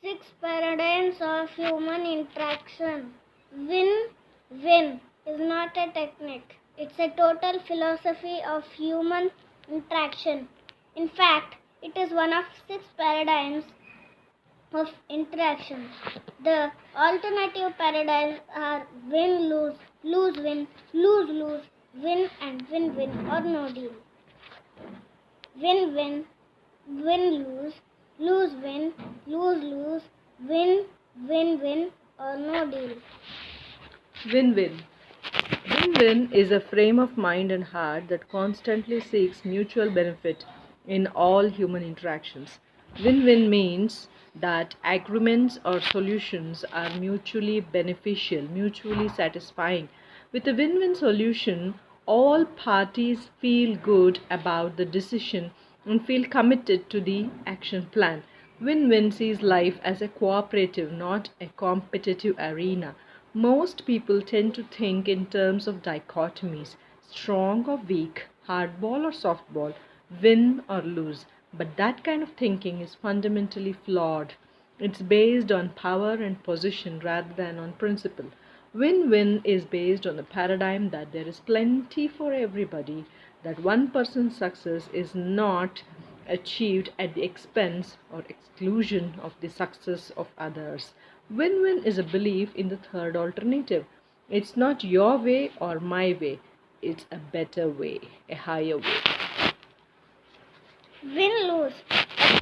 Six paradigms of human interaction. Win-win is not a technique. It's a total philosophy of human interaction. In fact, it is one of six paradigms of interaction. The alternative paradigms are win-lose, lose-win, lose-lose, win and win-win or no deal. Win-win, win-lose, lose-win, lose-lose, win-win-win or no deal. Win-win. Win-win is a frame of mind and heart that constantly seeks mutual benefit in all human interactions. Win-win means that agreements or solutions are mutually beneficial, mutually satisfying. With a win-win solution, all parties feel good about the decision and feel committed to the action plan. Win-win sees life as a cooperative, not a competitive arena. Most people tend to think in terms of dichotomies: strong or weak, hardball or softball, win or lose. But that kind of thinking is fundamentally flawed. It's based on power and position rather than on principle. Win win is based on the paradigm that there is plenty for everybody, that one person's success is not achieved at the expense or exclusion of the success of others. Win win is a belief in the third alternative. It's not your way or my way, it's a better way, a higher way. Win-lose.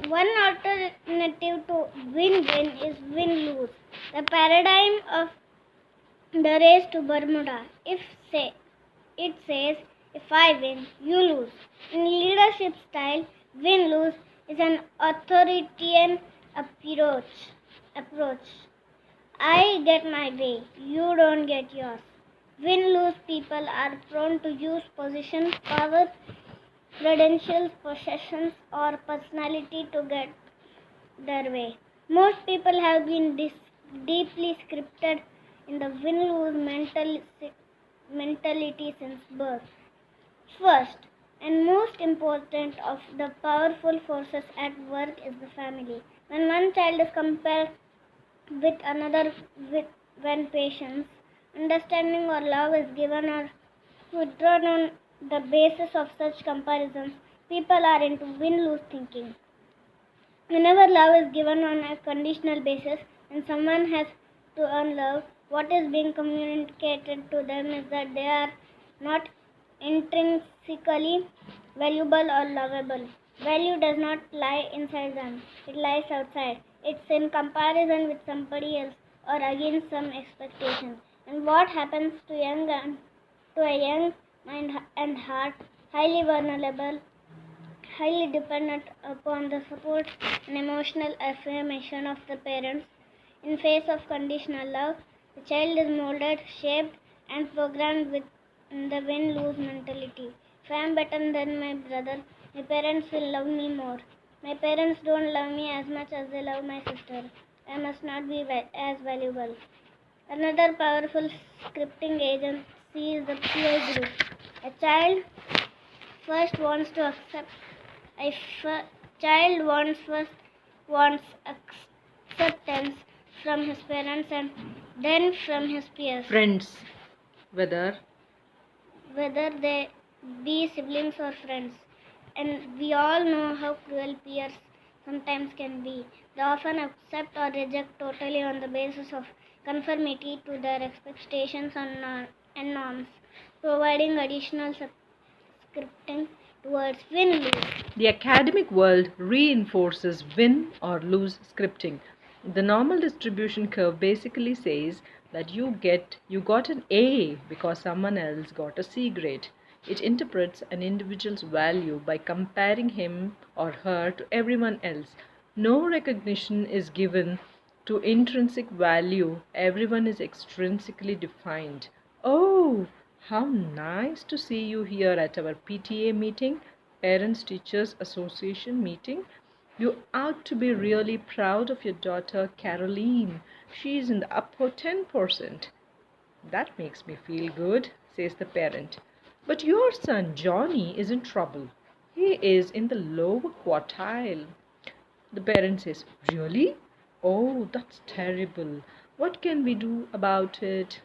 One alternative to win-win is win-lose. The paradigm of the race to Bermuda. It says, if I win, you lose. In leadership style, win-lose is an authoritarian approach. I get my way, you don't get yours. Win-lose people are prone to use position, power, credentials, possessions, or personality to get their way. Most people have been deeply scripted in the win-lose mentality since birth. First and most important of the powerful forces at work is the family. When one child is compared with another, when patience, understanding, or love is given or withdrawn on the basis of such comparisons, people are into win-lose thinking. Whenever love is given on a conditional basis and someone has to earn love, what is being communicated to them is that they are not intrinsically valuable or lovable. Value does not lie inside them, it lies outside. It's in comparison with somebody else or against some expectation. And what happens to a young mind and heart, highly vulnerable, highly dependent upon the support and emotional affirmation of the parents in face of conditional love, the child is molded, shaped, and programmed with the win-lose mentality. If I am better than my brother, my parents will love me more. My parents don't love me as much as they love my sister. I must not be as valuable. Another powerful scripting agency is the peer group. A child first wants to accept. A child wants acceptance from his parents and then from his peers, Friends, whether whether they be siblings or friends. And we all know how cruel peers sometimes can be. They often accept or reject totally on the basis of conformity to their expectations and norms, providing additional scripting towards win-lose. the academic world reinforces win or lose scripting. The normal distribution curve basically says that you got an A because someone else got a C grade. It interprets an individual's value by comparing him or her to everyone else. No recognition is given to intrinsic value. Everyone is extrinsically defined. Oh, how nice to see you here at our PTA meeting, Parents Teachers Association meeting. You ought to be really proud of your daughter Caroline. She's in the upper 10%. That makes me feel good, says the parent. But your son Johnny is in trouble. He is in the lower quartile. The parent says, really? Oh, that's terrible. What can we do about it?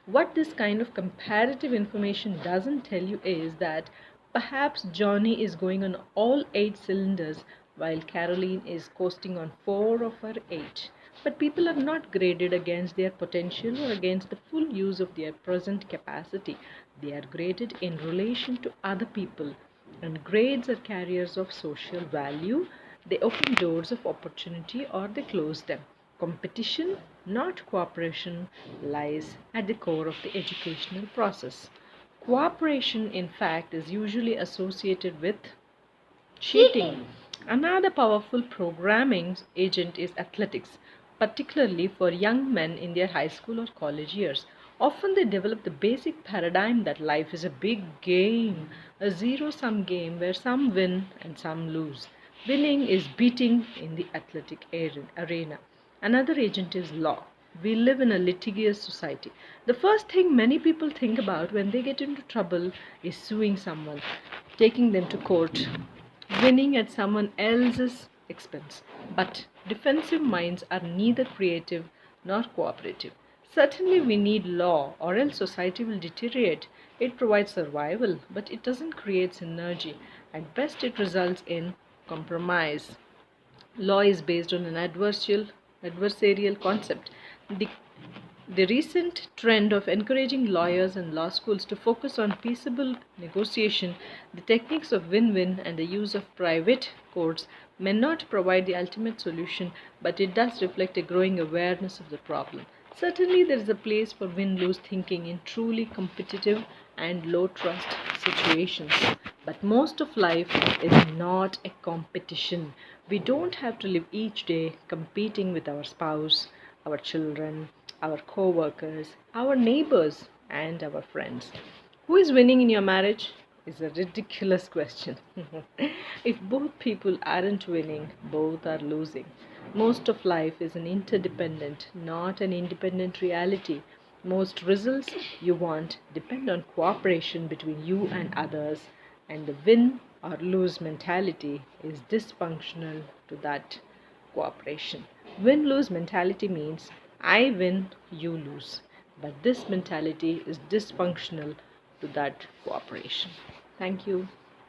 What this kind of comparative information doesn't tell you is that perhaps Johnny is going on all eight cylinders while Caroline is coasting on four of her eight. But people are not graded against their potential or against the full use of their present capacity. They are graded in relation to other people. And grades are carriers of social value. They open doors of opportunity or they close them. Competition, not cooperation, lies at the core of the educational process. Cooperation, in fact, is usually associated with cheating. Another powerful programming agent is athletics, particularly for young men in their high school or college years. Often they develop the basic paradigm that life is a big game, a zero sum game where some win and some lose. Winning is beating in the athletic arena. Another agent is law. We live in a litigious society. The first thing many people think about when they get into trouble is suing someone, taking them to court, winning at someone else's expense. But defensive minds are neither creative nor cooperative. Certainly, we need law, or else society will deteriorate. It provides survival, but it doesn't create synergy. At best, it results in compromise. Law is based on an adversarial concept. The the recent trend of encouraging lawyers and law schools to focus on peaceable negotiation, the techniques of win win, and the use of private courts may not provide the ultimate solution, but it does reflect a growing awareness of the problem. Certainly, there is a place for win lose thinking in truly competitive and low trust situations. But most of life is not a competition. We don't have to live each day competing with our spouse, our children, our co workers, our neighbors, and our friends. Who is winning in your marriage? Is a ridiculous question. If both people aren't winning, both are losing. Most of life is an interdependent, not an independent reality. Most results you want depend on cooperation between you and others, and the win or lose mentality is dysfunctional to that cooperation. Win lose mentality means I win, you lose. But this mentality is dysfunctional to that cooperation. Thank you.